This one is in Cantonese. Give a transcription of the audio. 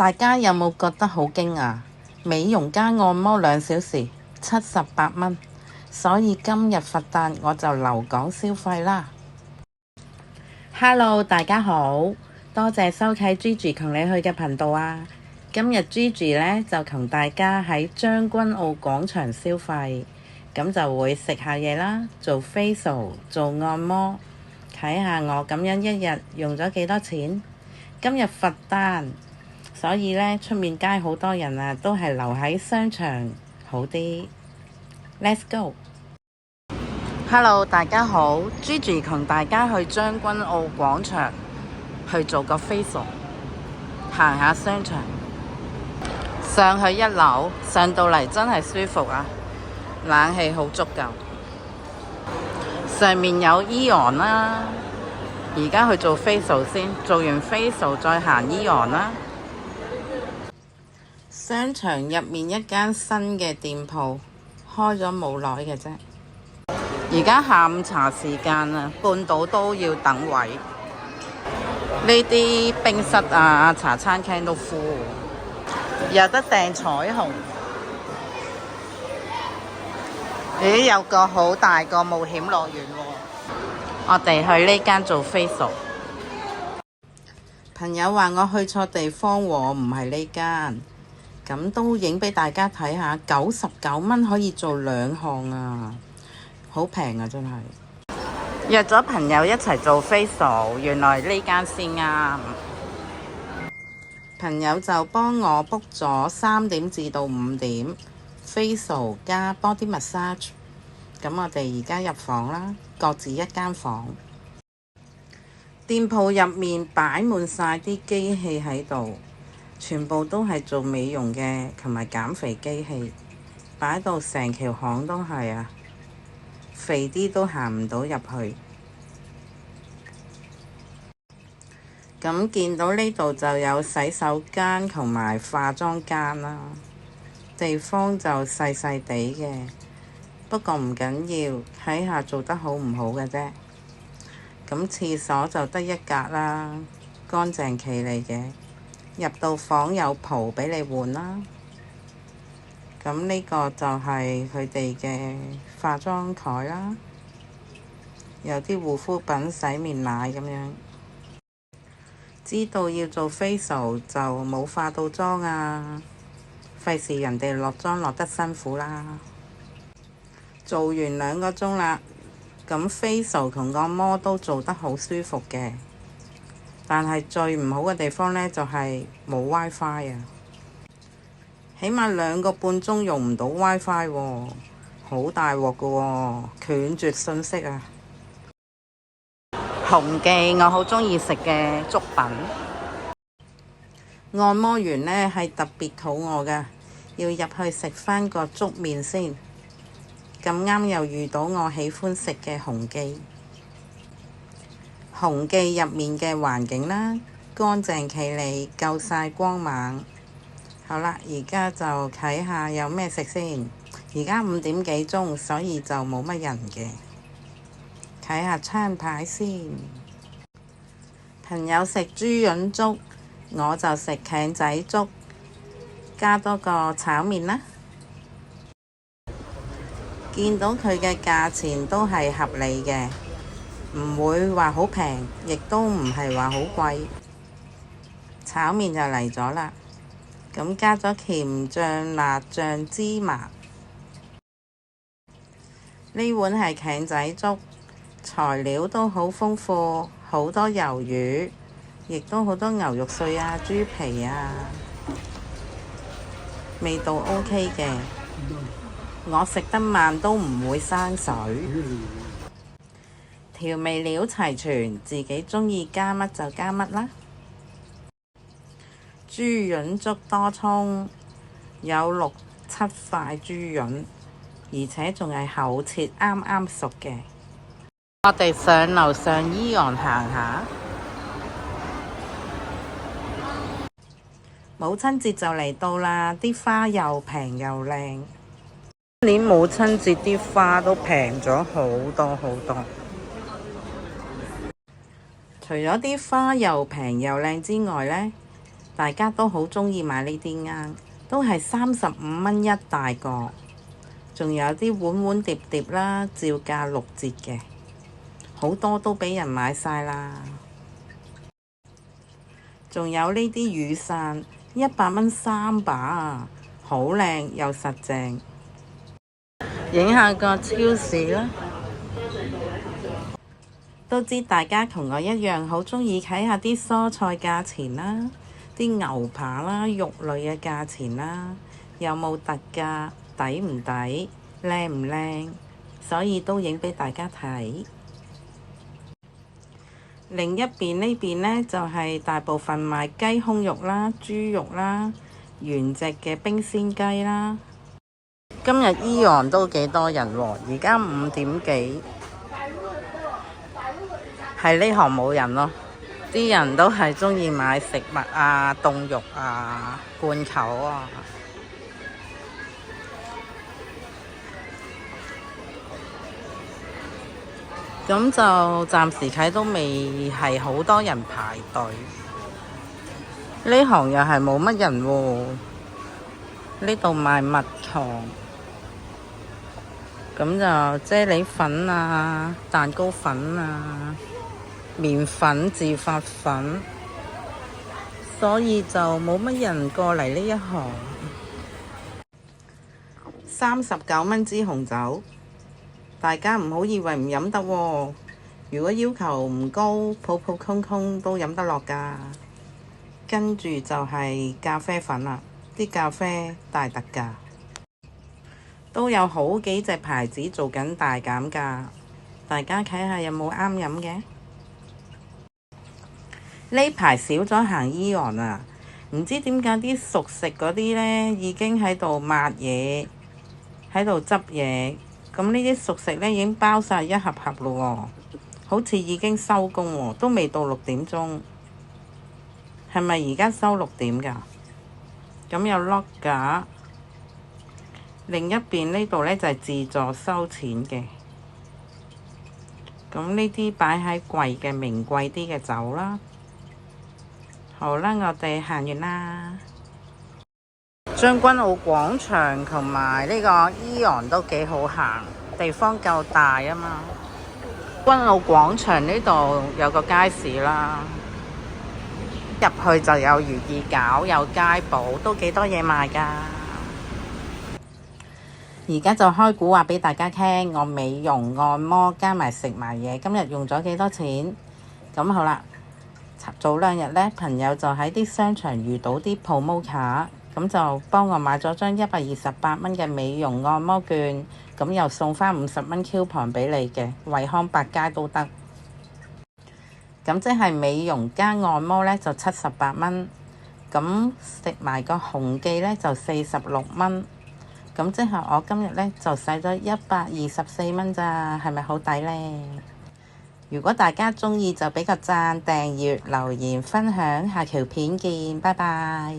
大家有冇覺得好驚訝？美容加按摩2小時78蚊，所以今日佛誕我就留港消費啦。Hello， 大家好，多謝收睇 Gigi 同你去嘅頻道啊！今日 Gigi 呢就同大家喺將軍澳廣場消費，咁就會食下嘢啦，做 facial， 做按摩，睇下我咁樣一日用咗幾多錢。今日佛誕，所以呢出面街好多人啊，都係留喺商場好啲。Let's go！ Hello， 大家好 ，Gigi 同大家去將軍澳廣場去做個 facial， 行下商場，上去1樓，上到嚟真係舒服啊，冷氣好足夠。上面有 Eon 啦，而家去做 facial 先，做完 facial 再行 Eon 啦。商場入面一間新嘅店鋪，開咗冇耐嘅啫。而家下午茶時間啊，半島都要等位。呢啲冰室啊、茶餐廳都 full， 有得訂彩虹。咦，有個好大個冒險樂園喎！我哋去呢間做 facial。朋友話我去錯地方喎，唔係呢間。咁都影俾大家睇下，99蚊可以做2項啊，好平啊真係。約咗朋友一齊做 facial， 原來呢間先啱。朋友就幫我 book 咗3點至到5點 facial 加 body massage。咁我哋而家入房啦，各自一間房。店鋪入面擺滿晒啲機器喺度，全部都係做美容嘅同埋減肥機器，擺到成條巷都係啊！肥啲都行唔到入去。咁見到呢度就有洗手間同埋化妝間啦，地方就細細地嘅，不過唔緊要，睇下做得好唔好嘅啫。咁廁所就得1格啦，乾淨企理嘅。入到房有袍俾你換啦。咁呢個就係佢哋嘅化妝台啦，有啲護膚品、洗面奶咁樣。知道要做 facial 就冇化到妝啊，費事人哋落妝落得辛苦啦。做完2個鐘啦，咁 facial 同按摩都做得好舒服嘅。但係最唔好嘅地方呢，就係冇 WiFi 啊，起碼2個半鐘用唔到 WiFi 喎，好大鑊㗎喎，斷絕信息啊！紅記我好鍾意食嘅粥品。按摩完呢係特別肚餓㗎，要入去食返個粥麵先。咁啱又遇到我喜歡食嘅紅記。紅記入面嘅環境啦，乾淨企理，夠晒光猛。好啦，而家就睇下有咩食先。而家5點幾鐘，所以就冇乜人嘅。睇下餐牌先。朋友食豬潤粥，我就食艇仔粥，加多個炒麵啦。見到佢嘅價錢都係合理嘅。唔會話好平，亦都唔係話好貴。炒麵就嚟咗啦，咁加咗甜醬、辣醬、芝麻。呢碗係艇仔粥，材料都好豐富，好多魷魚，亦都好多牛肉碎啊、豬皮啊，味道 OK 嘅。我食得慢都唔會生水。調味料齊全，自己鍾意加乜就加乜啦。豬潤粥多葱，有6、7塊豬潤，而且仲係厚切，啱啱熟嘅。我哋上樓上Eon行下。母親節就嚟到啦，啲花又平又靚。今年母親節啲花都平咗好多好多。除咗啲花又平又靚之外呢，大家都好鍾意買呢啲罌，都係35蚊一大個，仲有啲碗碗碟碟啦，照價6折嘅，好多都俾人買晒啦。仲有呢啲雨傘，100蚊3把啊，好靚又實淨。影下個超市啦，都知大家同我一樣好鍾意睇下啲蔬菜價錢啦，啲牛扒啦、肉類嘅價錢啦，有冇特價，抵唔抵，靚唔靚，所以都影俾大家睇。另一邊呢邊呢，就係大部分賣雞胸肉啦、豬肉啦、原隻嘅冰鮮雞啦。今日伊昂都幾多人喎，而家5點幾。係呢行冇人咯，啲人都係鍾意買食物啊、凍肉啊、罐頭啊。咁就暫時睇都未係好多人排隊。呢行又係冇乜人喎。呢度賣蜜糖，咁就啫喱粉啊、蛋糕粉啊、麵粉、自發粉，所以就冇乜人過嚟呢一行。39蚊支紅酒，大家唔好以為唔飲得喎。如果要求唔高，普普通通都飲得落㗎。跟住就係咖啡粉啦，啲咖啡大特價，都有好幾隻牌子做緊大減價，大家睇下有冇啱飲嘅。呢排少咗行伊昂啊，唔知點解啲熟食嗰啲呢已經喺度抹嘢，喺度執嘢。咁呢啲熟食呢已經包晒一盒盒咯喎，好似已經收工喎，都未到6點鐘。係咪而家收6點㗎？咁有 lock 架，另一邊呢度呢就係自助收錢嘅。咁呢啲擺喺櫃嘅名貴啲嘅酒啦。好啦，我哋行完啦。將軍澳廣場同埋呢個伊昂都幾好行，地方夠大啊嘛。軍澳廣場呢度有個街市啦，入去就有如意餃，有街寶，都幾多嘢賣㗎。而家就開估話俾大家聽，我美容按摩加埋食埋嘢，今日用咗幾多錢？咁好啦，早2日呢，朋友就喺啲商場遇到啲 promo卡，咁就幫我買咗張128蚊嘅美容按摩券，咁又送返50蚊 coupon 俾你嘅，惠康百佳都得。咁即係美容加按摩呢，就78蚊，咁食埋個紅記呢，就46蚊，咁即係我今日呢，就使咗124蚊咋，係咪好抵呢？如果大家鍾意就俾個讚、訂閱、留言、分享，下條片見，拜拜。